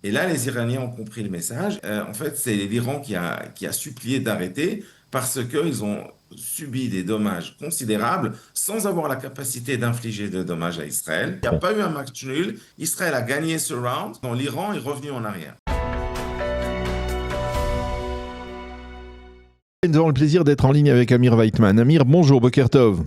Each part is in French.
Et là, les Iraniens ont compris le message. En fait, c'est l'Iran qui a supplié d'arrêter parce qu'ils ont subi des dommages considérables sans avoir la capacité d'infliger de dommages à Israël. Il n'y a pas eu un match nul. Israël a gagné ce round. Donc, l'Iran est revenu en arrière. Nous avons le plaisir d'être en ligne avec Amir Weitman. Amir, bonjour, Boker Tov.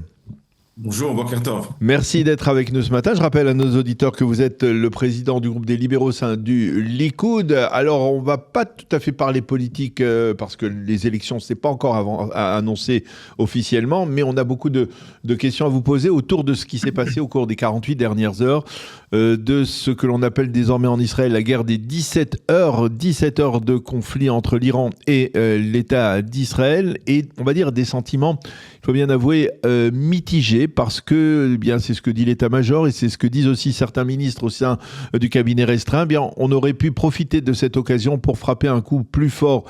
Bonjour, Boker Tov. Merci d'être avec nous ce matin. Je rappelle à nos auditeurs que vous êtes le président du groupe des libéraux du Likoud. Alors, on ne va pas tout à fait parler politique parce que les élections, ce n'est pas encore annoncé officiellement, mais on a beaucoup de questions à vous poser autour de ce qui s'est passé au cours des 48 dernières heures, de ce que l'on appelle désormais en Israël la guerre des 17 heures de conflit entre l'Iran et l'État d'Israël, et on va dire des sentiments, il faut bien avouer, mitigés, parce que eh bien, c'est ce que dit l'état-major et c'est ce que disent aussi certains ministres au sein du cabinet restreint. Eh bien, on aurait pu profiter de cette occasion pour frapper un coup plus fort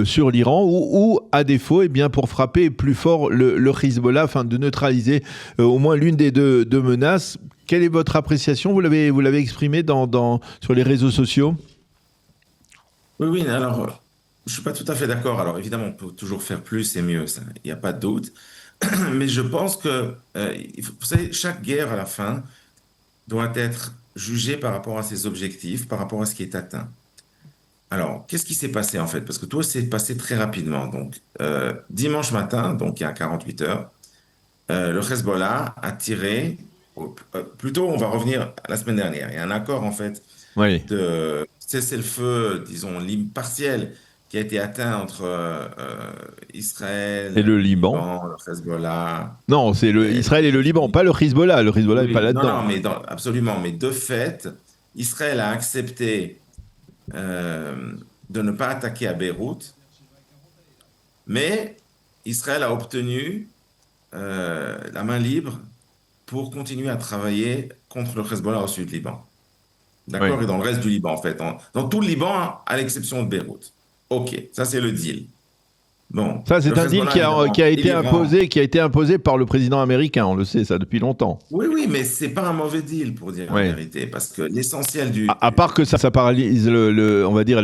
sur l'Iran ou à défaut, eh bien, pour frapper plus fort le Hezbollah, afin de neutraliser au moins l'une des deux menaces. Quelle est votre appréciation? Vous l'avez exprimé sur les réseaux sociaux? Oui, oui, alors, je ne suis pas tout à fait d'accord. Alors, évidemment, on peut toujours faire plus et mieux, ça, il n'y a pas de doute. Mais je pense que, vous savez, chaque guerre à la fin doit être jugée par rapport à ses objectifs, par rapport à ce qui est atteint. Alors, qu'est-ce qui s'est passé en fait? Parce que tout s'est passé très rapidement. Donc, dimanche matin, donc il y a 48 heures, le Hezbollah a tiré, plutôt on va revenir à la semaine dernière. Il y a un accord en fait Oui. de cessez-le-feu, disons, partiel, qui a été atteint entre Et Israël, le le Liban? Liban, le Hezbollah. Non, c'est Israël et le Liban, pas le Hezbollah. Le Hezbollah n'est Oui, pas oui. Non, là-dedans. non, mais absolument. Mais de fait, Israël a accepté euh, de ne pas attaquer à Beyrouth, mais Israël a obtenu la main libre pour continuer à travailler contre le Hezbollah au sud du Liban. Oui. D'accord? Et dans le reste du Liban, en fait. Dans tout le Liban, hein, à l'exception de Beyrouth. OK, ça c'est le deal. Bon, Ça, le c'est un deal Hezbollah, qui évidemment, a et été l'Iran. imposé par le président américain. On le sait, ça, depuis longtemps. Oui, oui, mais c'est pas un mauvais deal, pour dire la Oui. vérité, parce que l'essentiel du, À part que ça paralyse on va dire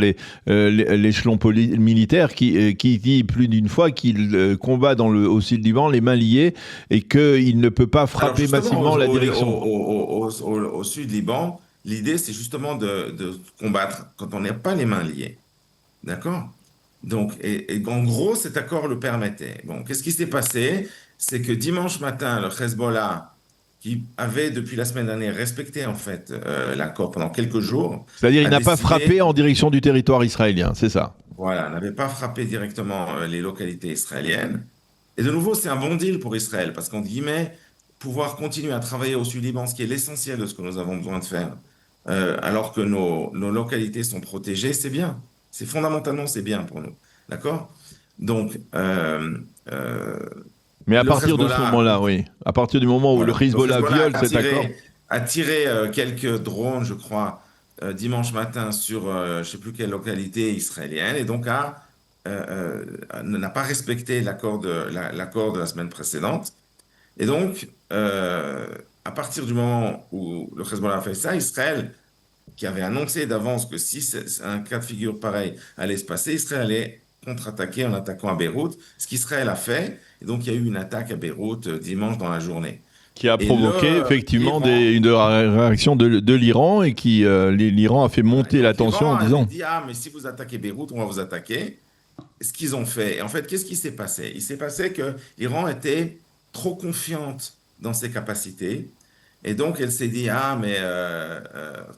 l'échelon militaire qui dit plus d'une fois qu'il combat au sud Liban les mains liées et qu'il ne peut pas Alors frapper justement, massivement la direction. au sud Liban, l'idée, c'est justement de combattre quand on n'a pas les mains liées. D'accord? Donc, et en gros, cet accord le permettait. Bon, qu'est-ce qui s'est passé? C'est que dimanche matin, le Hezbollah, qui avait depuis la semaine dernière respecté en fait l'accord pendant quelques jours, C'est-à-dire il a n'a pas frappé décidé, en direction du territoire israélien, c'est ça. voilà, n'avait pas frappé directement les localités israéliennes. Et de nouveau, c'est un bon deal pour Israël, parce qu'en guillemets, pouvoir continuer à travailler au Sud-Liban, ce qui est l'essentiel de ce que nous avons besoin de faire, alors que nos localités sont protégées, c'est bien. C'est fondamentalement, c'est bien pour nous. D'accord? Donc, euh, Mais à le partir de ce Hezbollah, moment-là, oui. À partir du moment où le voilà, le Hezbollah Hezbollah viole cet accord. a tiré quelques drones, je crois, dimanche matin sur je ne sais plus quelle localité israélienne, et donc n'a pas respecté l'accord de la semaine précédente. Et donc, à partir du moment où le Hezbollah a fait ça, Israël, qui avait annoncé d'avance que si un cas de figure pareil allait se passer, Israël allait contre-attaquer en attaquant à Beyrouth, ce qu'Israël a fait. Et donc, il y a eu une attaque à Beyrouth dimanche dans la journée. Qui a Et provoqué effectivement l'Iran, une réaction de l'Iran et l'Iran a fait voilà, et monter la donc tension l'Iran en avait disant dit, ah, mais si vous attaquez Beyrouth, on va vous attaquer. Ce qu'ils ont fait. Et en fait, qu'est-ce qui s'est passé? Il s'est passé que l'Iran était trop confiante dans ses capacités. Et donc, elle s'est dit, ah, mais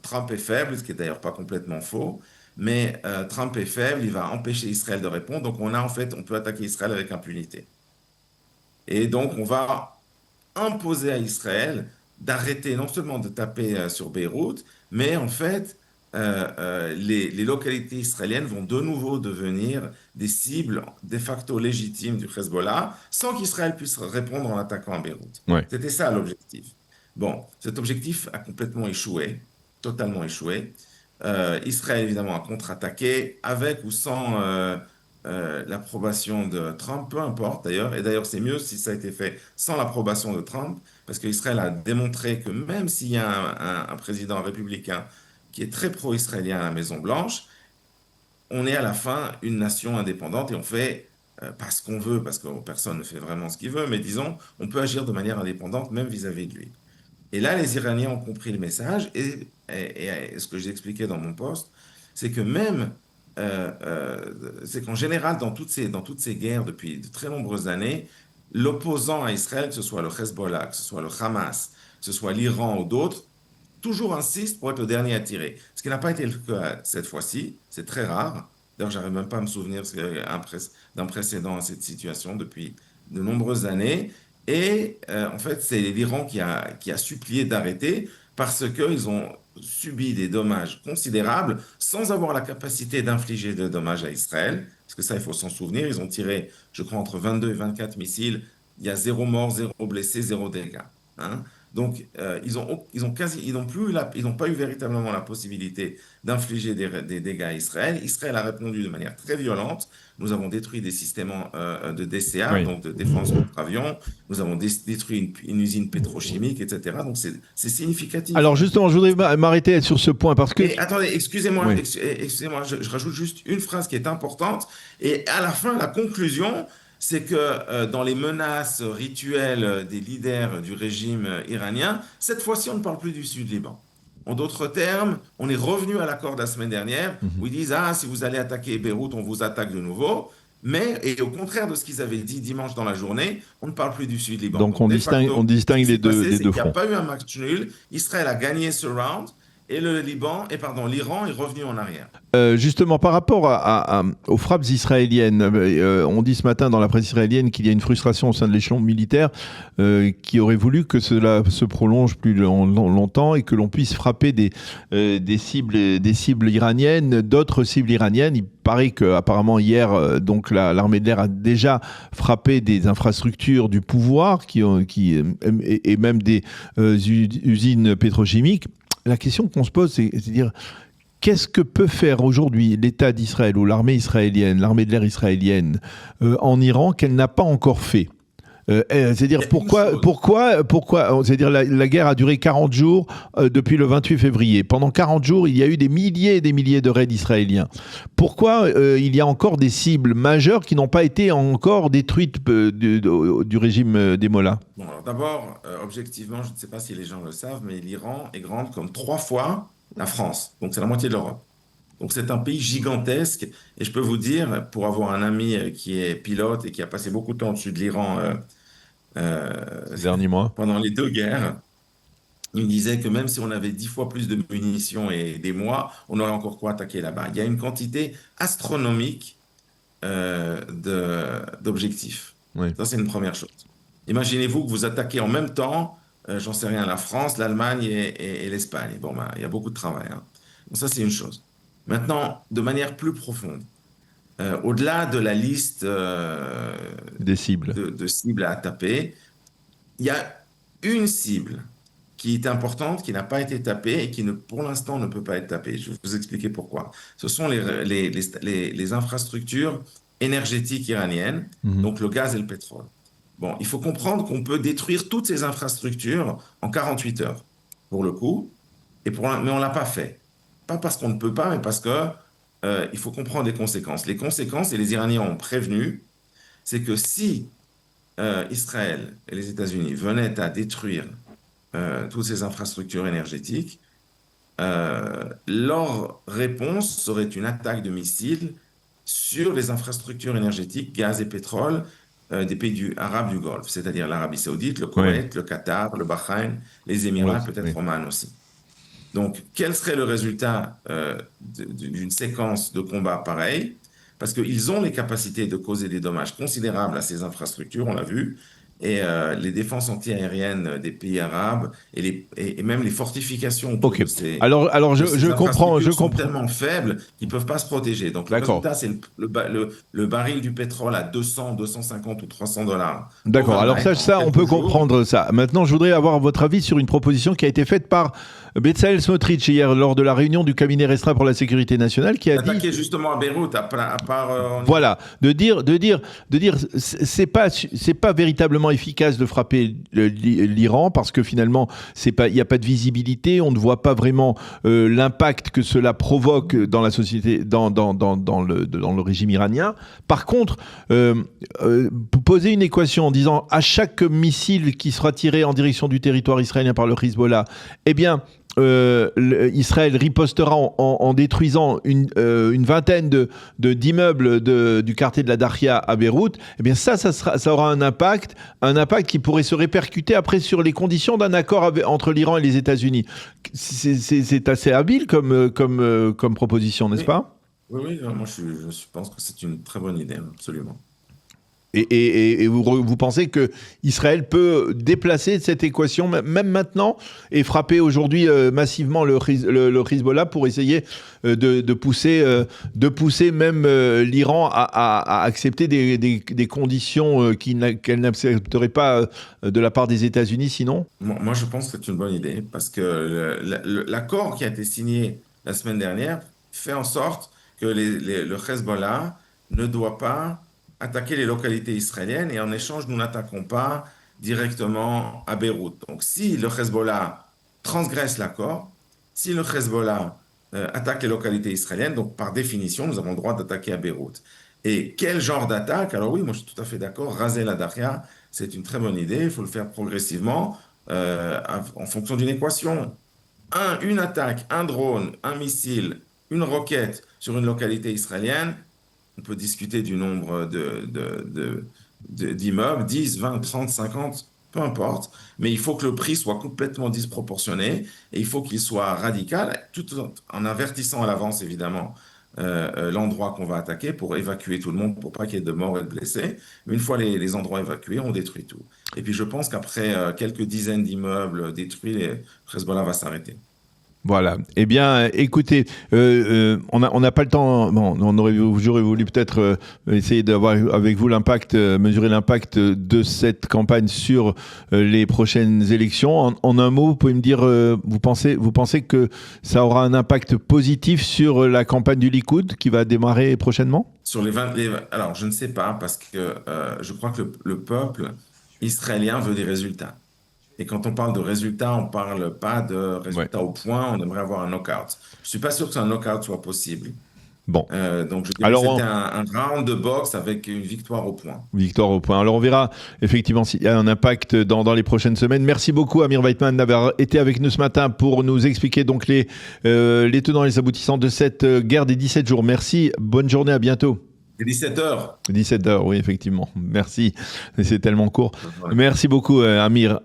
Trump est faible, ce qui est d'ailleurs pas complètement faux. Mais Trump est faible, il va empêcher Israël de répondre. Donc, on peut attaquer Israël avec impunité. Et donc, on va imposer à Israël d'arrêter non seulement de taper sur Beyrouth, mais en fait, les localités israéliennes vont de nouveau devenir des cibles de facto légitimes du Hezbollah, sans qu'Israël puisse répondre en attaquant à Beyrouth. ouais. C'était ça l'objectif. Bon, cet objectif a complètement échoué, totalement échoué. Israël, évidemment, a contre-attaqué avec ou sans l'approbation de Trump, peu importe d'ailleurs. Et d'ailleurs, c'est mieux si ça a été fait sans l'approbation de Trump, parce qu'Israël a démontré que même s'il y a un président républicain qui est très pro-israélien à la Maison-Blanche, on est à la fin une nation indépendante et on fait pas ce qu'on veut, parce que personne ne fait vraiment ce qu'il veut, mais disons, on peut agir de manière indépendante même vis-à-vis de lui. Et là, les Iraniens ont compris le message et ce que j'ai expliqué dans mon poste, c'est que même, c'est qu'en général, dans toutes ces guerres depuis de très nombreuses années, l'opposant à Israël, que ce soit le Hezbollah, que ce soit le Hamas, que ce soit l'Iran ou d'autres, toujours insiste pour être le dernier à tirer. Ce qui n'a pas été le cas cette fois-ci, c'est très rare. D'ailleurs, j'arrive même pas à me souvenir d'un précédent à cette situation depuis de nombreuses années. Et en fait, c'est l'Iran qui a supplié d'arrêter parce qu'ils ont subi des dommages considérables sans avoir la capacité d'infliger de dommages à Israël. Parce que ça, il faut s'en souvenir, ils ont tiré, je crois, entre 22 et 24 missiles. Il y a 0 mort, 0 blessé, 0 dégâts. Hein. Donc, ils n'ont pas eu véritablement la possibilité d'infliger des dégâts à Israël. Israël a répondu de manière très violente. Nous avons détruit des systèmes de DCA, Oui. donc de défense contre avion. Nous avons détruit une usine pétrochimique, etc. Donc, c'est significatif. Alors justement, je voudrais m'arrêter sur ce point parce que... Et attendez, excusez-moi, Oui. excusez-moi, je rajoute juste une phrase qui est importante. Et à la fin, la conclusion, c'est que dans les menaces rituelles des leaders du régime iranien, cette fois-ci, on ne parle plus du Sud-Liban. En d'autres termes, on est revenu à l'accord de la semaine dernière où ils disent, ah, si vous allez attaquer Beyrouth, on vous attaque de nouveau. Mais, et au contraire de ce qu'ils avaient dit dimanche dans la journée, on ne parle plus du Sud-Liban. Donc on distingue les deux Il n'y a fronts. pas eu un match nul. Israël a gagné ce round. Et l'Iran est revenu en arrière. Justement, par rapport aux frappes israéliennes, on dit ce matin dans la presse israélienne qu'il y a une frustration au sein de l'échelon militaire qui aurait voulu que cela se prolonge plus longtemps et que l'on puisse frapper des cibles iraniennes, d'autres cibles iraniennes. Il paraît qu'apparemment hier, donc l'armée de l'air a déjà frappé des infrastructures du pouvoir et même des usines pétrochimiques. La question qu'on se pose, c'est de dire qu'est-ce que peut faire aujourd'hui l'État d'Israël ou l'armée israélienne, l'armée de l'air israélienne en Iran qu'elle n'a pas encore fait. C'est-à-dire pourquoi c'est-à-dire la guerre a duré 40 jours depuis le 28 février. Pendant 40 jours, il y a eu des milliers et des milliers de raids israéliens. Pourquoi il y a encore des cibles majeures qui n'ont pas été encore détruites du régime des Mollahs? Bon, alors d'abord, objectivement, je ne sais pas si les gens le savent, mais l'Iran est grande comme 3 fois la France. Donc c'est la moitié de l'Europe. Donc c'est un pays gigantesque. Et je peux vous dire, pour avoir un ami qui est pilote et qui a passé beaucoup de temps au-dessus de l'Iran Ces derniers mois. pendant les 2 guerres, il me disait que même si on avait 10 fois plus de munitions et des mois, on aurait encore quoi attaquer là-bas. Il y a une quantité astronomique d'objectifs. Oui. Ça, c'est une première chose. Imaginez-vous que vous attaquez en même temps, j'en sais rien, la France, l'Allemagne et l'Espagne. Bon, ben, il y a beaucoup de travail. Hein. Donc ça, c'est une chose. Maintenant, de manière plus profonde, au-delà de la liste des cibles. de cibles à taper, il y a une cible qui est importante, qui n'a pas été tapée et qui, pour l'instant, ne peut pas être tapée. Je vais vous expliquer pourquoi. Ce sont les infrastructures énergétiques iraniennes, donc le gaz et le pétrole. Bon, il faut comprendre qu'on peut détruire toutes ces infrastructures en 48 heures, pour le coup, mais on ne l'a pas fait. Pas parce qu'on ne peut pas, mais parce que il faut comprendre les conséquences. Les conséquences, et les Iraniens ont prévenu, c'est que si Israël et les États-Unis venaient à détruire toutes ces infrastructures énergétiques, leur réponse serait une attaque de missiles sur les infrastructures énergétiques, gaz et pétrole, des pays arabes du Golfe, c'est-à-dire l'Arabie Saoudite, le Koweït, le Qatar, le Bahreïn, les Émirats, peut-être Oman aussi. Donc, quel serait le résultat d'une séquence de combats pareille? Parce qu'ils ont les capacités de causer des dommages considérables à ces infrastructures, on l'a vu, et les défenses antiaériennes des pays arabes et même les fortifications autour de ces, alors je comprends, sont tellement faibles qu'ils ne peuvent pas se protéger. Donc le résultat, c'est le baril du pétrole à 200, 250 ou 300 dollars. D'accord, alors ça on peut comprendre ça. Maintenant, je voudrais avoir votre avis sur une proposition qui a été faite par Bezalel Smotrich, hier, lors de la réunion du cabinet restreint pour la sécurité nationale, qui a dit... Attaquer justement à Beyrouth, à part voilà, de dire, c'est pas véritablement efficace de frapper l'Iran parce que finalement, il n'y a pas de visibilité, on ne voit pas vraiment l'impact que cela provoque dans la société, dans le régime iranien. Par contre, poser une équation en disant à chaque missile qui sera tiré en direction du territoire israélien par le Hezbollah, eh bien, Israël ripostera en détruisant une vingtaine d'immeubles du quartier de la Dakhia à Beyrouth, eh bien ça aura un impact qui pourrait se répercuter après sur les conditions d'un accord entre l'Iran et les États-Unis. C'est assez habile comme proposition, n'est-ce pas ? Oui, moi je pense que c'est une très bonne idée, absolument. Et vous pensez que Israël peut déplacer cette équation même maintenant et frapper aujourd'hui massivement le Hezbollah pour essayer de pousser même l'Iran à accepter des conditions qu'elle n'accepterait pas de la part des États-Unis sinon ? Moi je pense que c'est une bonne idée parce que l'accord qui a été signé la semaine dernière fait en sorte que le Hezbollah ne doit pas attaquer les localités israéliennes et en échange, nous n'attaquons pas directement à Beyrouth. Donc, si le Hezbollah transgresse l'accord, si le Hezbollah attaque les localités israéliennes, donc par définition, nous avons le droit d'attaquer à Beyrouth. Et quel genre d'attaque? Alors oui, moi je suis tout à fait d'accord, raser la Dakhia, c'est une très bonne idée, il faut le faire progressivement en fonction d'une équation. Une attaque, un drone, un missile, une roquette sur une localité israélienne, on peut discuter du nombre d'immeubles, 10, 20, 30, 50, peu importe, mais il faut que le prix soit complètement disproportionné et il faut qu'il soit radical, tout en avertissant à l'avance évidemment l'endroit qu'on va attaquer pour évacuer tout le monde, pour pas qu'il y ait de morts et de blessés. Mais une fois les endroits évacués, on détruit tout. Et puis je pense qu'après quelques dizaines d'immeubles détruits, le Hezbollah va s'arrêter. Voilà. Eh bien, écoutez, on n'a pas le temps. Bon, j'aurais voulu peut-être essayer d'avoir avec vous mesurer l'impact de cette campagne sur les prochaines élections. En un mot, vous pouvez me dire, vous pensez que ça aura un impact positif sur la campagne du Likoud qui va démarrer prochainement ? Sur alors, je ne sais pas parce que je crois que le peuple israélien veut des résultats. Et quand on parle de résultats, on ne parle pas de résultats au point, on aimerait avoir un knockout. Je ne suis pas sûr que un knockout soit possible. Bon. Donc je dirais que c'était un round de boxe avec une victoire au point. Victoire au point. Alors on verra effectivement s'il y a un impact dans les prochaines semaines. Merci beaucoup Amir Weitman d'avoir été avec nous ce matin pour nous expliquer donc les tenants et les aboutissants de cette guerre des 17 jours. Merci, bonne journée, à bientôt. 17h. 17h, oui, effectivement. Merci. C'est tellement court. Merci beaucoup, Amir.